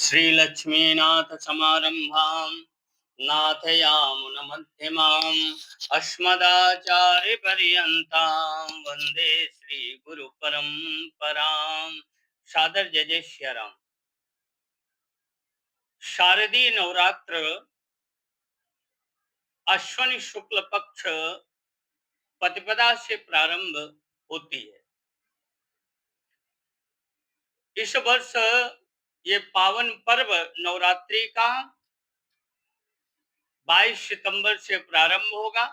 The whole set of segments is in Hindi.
श्रीलक्ष्मीनाथ समारंभां नाथयामुनमध्यमाम् अस्मदाचार्यपर्यन्तां वन्दे श्रीगुरुपरम्परां। सादर जय जय श्री राम। शारदीय नवरात्र अश्विनी शुक्ल पक्ष प्रतिपदा से प्रारंभ होती है। इस वर्ष ये पावन पर्व नवरात्रि का 22 सितंबर से प्रारंभ होगा।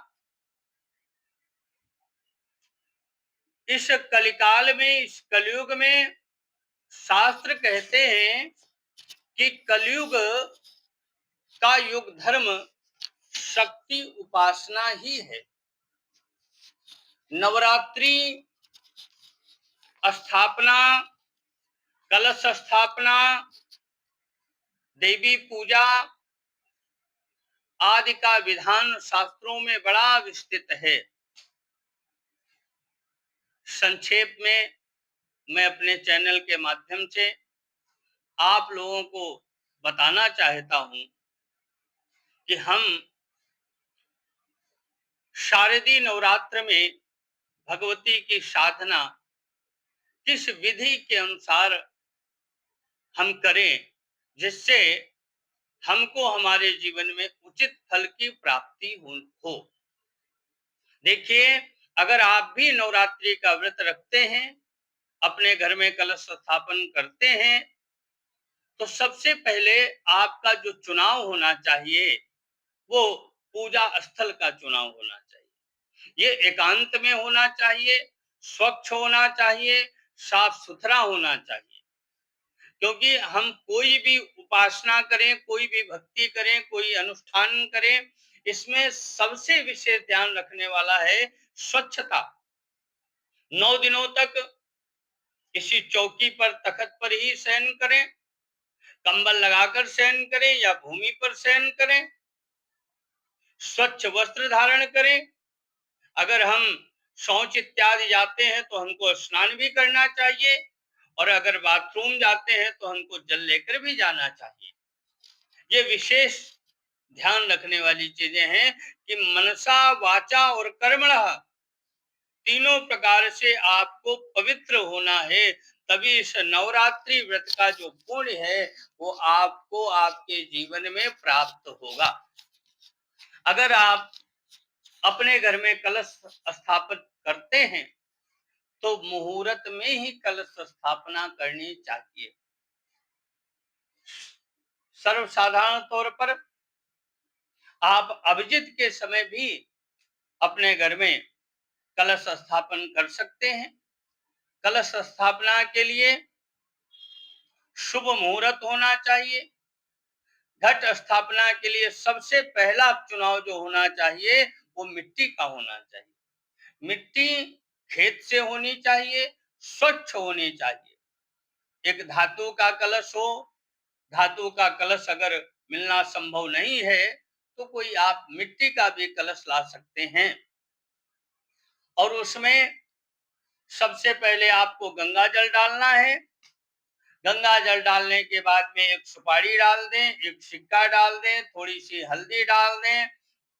इस कलिकाल में, इस कलयुग में शास्त्र कहते हैं कि कलयुग का युग धर्म शक्ति उपासना ही है। नवरात्रि स्थापना, कलश स्थापना, देवी पूजा आदि का विधान शास्त्रों में बड़ा विस्तृत है। संक्षेप में मैं अपने चैनल के माध्यम से आप लोगों को बताना चाहता हूं कि हम शारदीय नवरात्र में भगवती की साधना किस विधि के अनुसार हम करें, जिससे हमको हमारे जीवन में उचित फल की प्राप्ति हो। देखिए, अगर आप भी नवरात्रि का व्रत रखते हैं, अपने घर में कलश स्थापन करते हैं, तो सबसे पहले आपका जो चुनाव होना चाहिए वो पूजा स्थल का चुनाव होना चाहिए। ये एकांत में होना चाहिए, स्वच्छ होना चाहिए, साफ सुथरा होना चाहिए। क्योंकि हम कोई भी उपासना करें, कोई भी भक्ति करें, कोई अनुष्ठान करें, इसमें सबसे विशेष ध्यान रखने वाला है स्वच्छता। 9 दिनों तक किसी चौकी पर, तखत पर ही शयन करें, कंबल लगाकर शयन करें या भूमि पर शयन करें, स्वच्छ वस्त्र धारण करें। अगर हम शौच इत्यादि जाते हैं तो हमको स्नान भी करना चाहिए, और अगर बाथरूम जाते हैं तो हमको जल लेकर भी जाना चाहिए। ये विशेष ध्यान रखने वाली चीजें हैं कि मनसा, वाचा और कर्मणः तीनों प्रकार से आपको पवित्र होना है। तभी इस नवरात्रि व्रत का जो पुण्य है वो आपको आपके जीवन में प्राप्त होगा। अगर आप अपने घर में कलश स्थापित करते हैं तो मुहूर्त में ही कलश स्थापना करनी चाहिए। सर्वसाधारण तौर पर आप अभिजित के समय भी अपने घर में कलश स्थापन कर सकते हैं। कलश स्थापना के लिए शुभ मुहूर्त होना चाहिए। घट स्थापना के लिए सबसे पहला चुनाव जो होना चाहिए वो मिट्टी का होना चाहिए। मिट्टी खेत से होनी चाहिए, स्वच्छ होनी चाहिए। एक धातु का कलश हो, धातु का कलश अगर मिलना संभव नहीं है तो कोई आप मिट्टी का भी कलश ला सकते हैं। और उसमें सबसे पहले आपको गंगा जल डालना है। गंगा जल डालने के बाद में एक सुपारी डाल दें, एक सिक्का डाल दें, थोड़ी सी हल्दी डाल दें,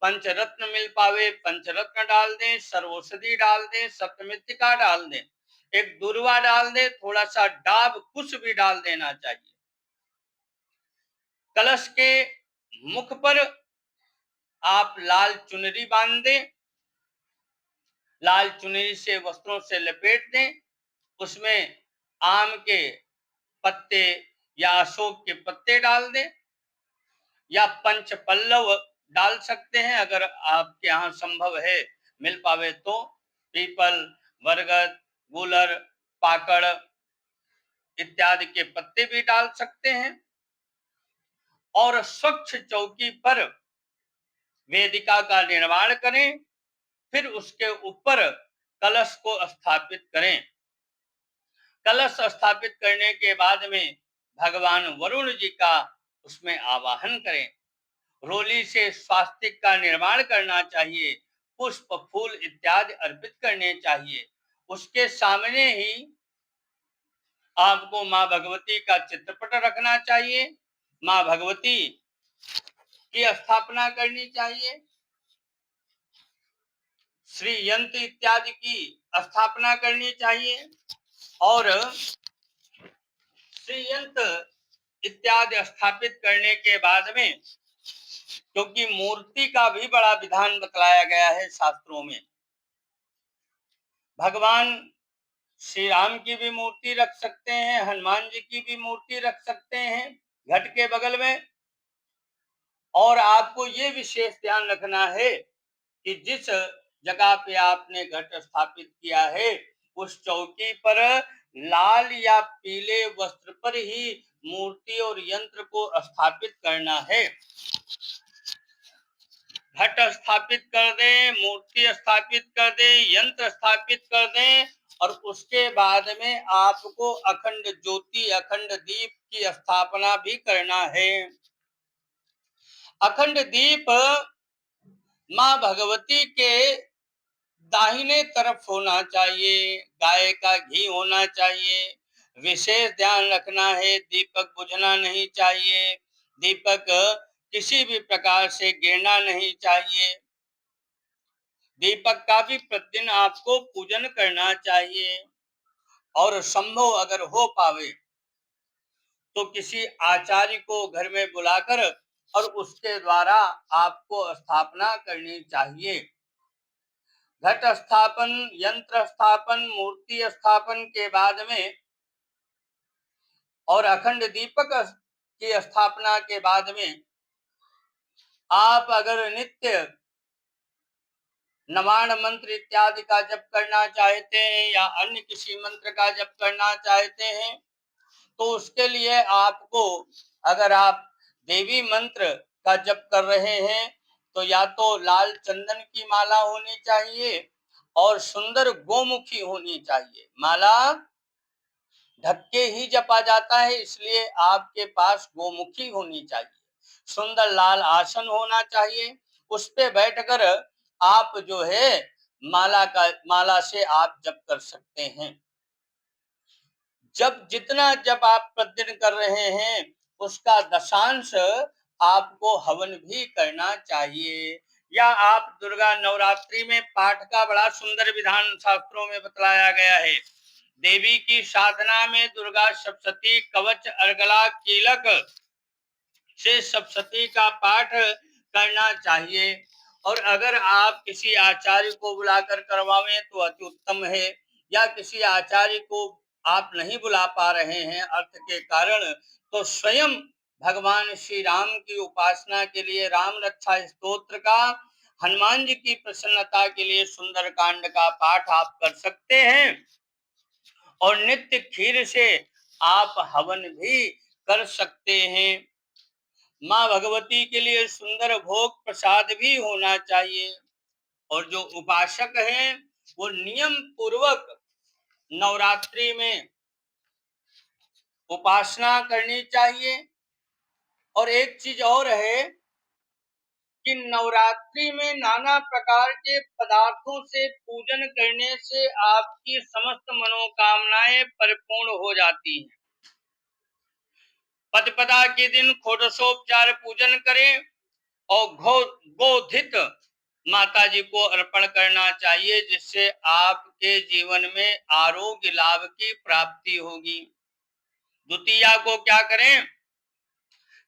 पंचरत्न मिल पावे पंचरत्न डाल दें, सर्वौषधि डाल दें, सप्तमृत्तिका डाल दें, एक दुर्वा डाल दें, थोड़ा सा डाब कुश भी डाल देना चाहिए। कलश के मुख पर आप लाल चुनरी बांध दें, लाल चुनरी से वस्त्रों से लपेट दें, उसमें आम के पत्ते या अशोक के पत्ते डाल दें या पंच पल्लव डाल सकते हैं। अगर आपके यहाँ संभव है, मिल पावे तो पीपल, बरगद, गूलर, पाकड़ इत्यादि के पत्ते भी डाल सकते हैं। और स्वच्छ चौकी पर वेदिका का निर्माण करें, फिर उसके ऊपर कलश को स्थापित करें। कलश स्थापित करने के बाद में भगवान वरुण जी का उसमें आवाहन करें। रोली से स्वास्तिक का निर्माण करना चाहिए, पुष्प फूल इत्यादि अर्पित करने चाहिए। उसके सामने ही आपको मां भगवती का चित्रपट रखना चाहिए। माँ भगवती की स्थापना करनी चाहिए, श्री यंत्र इत्यादि की स्थापना करनी चाहिए और श्री यंत्र इत्यादि स्थापित करने के बाद में, क्योंकि मूर्ति का भी बड़ा विधान बतलाया गया है शास्त्रों में, भगवान श्री राम की भी मूर्ति रख सकते हैं, हनुमान जी की भी मूर्ति रख सकते हैं घट के बगल में। और आपको ये विशेष ध्यान रखना है कि जिस जगह पे आपने घट स्थापित किया है उस चौकी पर लाल या पीले वस्त्र पर ही मूर्ति और यंत्र को स्थापित करना है। घट स्थापित कर दें, मूर्ति स्थापित कर दें, यंत्र स्थापित कर दें और उसके बाद में आपको अखंड ज्योति, अखंड दीप की स्थापना भी करना है। अखंड दीप माँ भगवती के दाहिने तरफ होना चाहिए, गाय का घी होना चाहिए। विशेष ध्यान रखना है, दीपक बुझना नहीं चाहिए, दीपक किसी भी प्रकार से गिरना नहीं चाहिए। दीपक का भी प्रतिदिन आपको पूजन करना चाहिए और संभव अगर हो पावे तो किसी आचार्य को घर में बुलाकर और उसके द्वारा आपको स्थापना करनी चाहिए। घट स्थापन, यंत्र स्थापन, मूर्ति स्थापन के बाद में और अखंड दीपक की स्थापना के बाद में आप अगर नित्य नवाण मंत्र इत्यादि का जप करना चाहते हैं या अन्य किसी मंत्र का जप करना चाहते हैं तो उसके लिए आपको, अगर आप देवी मंत्र का जप कर रहे हैं तो या तो लाल चंदन की माला होनी चाहिए और सुंदर गोमुखी होनी चाहिए। माला ढक के ही जपा जाता है, इसलिए आपके पास गोमुखी होनी चाहिए। सुंदर लाल आसन होना चाहिए, उस पे बैठकर आप जो है माला से आप जप कर सकते हैं। जब जितना जप आप प्रतिदिन कर रहे हैं उसका दशांश आपको हवन भी करना चाहिए। या आप दुर्गा नवरात्रि में पाठ का बड़ा सुंदर विधान शास्त्रों में बतलाया गया है। देवी की साधना में दुर्गा सप्तशती, कवच, अर्गला, कीलक से सप्तशती का पाठ करना चाहिए। और अगर आप किसी आचार्य को बुलाकर करवावें तो अति उत्तम है, या किसी आचार्य को आप नहीं बुला पा रहे हैं अर्थ के कारण, तो स्वयं भगवान श्री राम की उपासना के लिए राम रक्षा स्तोत्र का, हनुमान जी की प्रसन्नता के लिए सुंदर कांड का पाठ आप कर सकते हैं और नित्य खीर से आप हवन भी कर सकते हैं। माँ भगवती के लिए सुंदर भोग प्रसाद भी होना चाहिए और जो उपासक हैं वो नियम पूर्वक नवरात्रि में उपासना करनी चाहिए। और एक चीज और है कि नवरात्रि में नाना प्रकार के पदार्थों से पूजन करने से आपकी समस्त मनोकामनाएं परिपूर्ण हो जाती हैं। पदपदा के दिन षोडशोपचार पूजन करें और गोधित माता जी को अर्पण करना चाहिए, जिससे आपके जीवन में आरोग्य लाभ की प्राप्ति होगी। द्वितीया को क्या करें,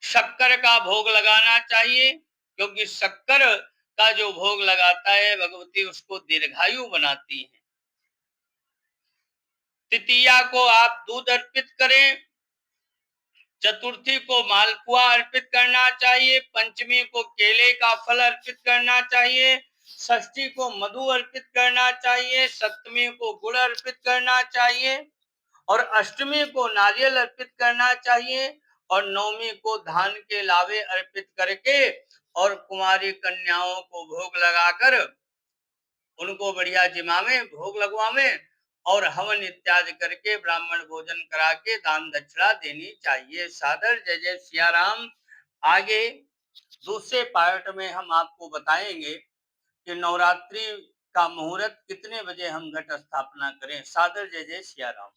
शक्कर का भोग लगाना चाहिए, क्योंकि शक्कर का जो भोग लगाता है भगवती उसको दीर्घायु बनाती है। तृतीया को आप दूध अर्पित करें, चतुर्थी को मालपुआ अर्पित करना चाहिए, पंचमी को केले का फल अर्पित करना चाहिए, षष्ठी को मधु अर्पित करना चाहिए, सप्तमी को गुड़ अर्पित करना चाहिए और अष्टमी को नारियल अर्पित करना चाहिए और नवमी को धान के लावे अर्पित करके और कुमारी कन्याओं को भोग लगाकर उनको बढ़िया जिमावे, भोग लगवावे और हवन इत्यादि करके ब्राह्मण भोजन करा के दान दक्षिणा देनी चाहिए। सादर जय जय सिया राम। आगे दूसरे पार्ट में हम आपको बताएंगे कि नवरात्रि का मुहूर्त कितने बजे हम घट स्थापना करें। सादर जय जय सिया राम।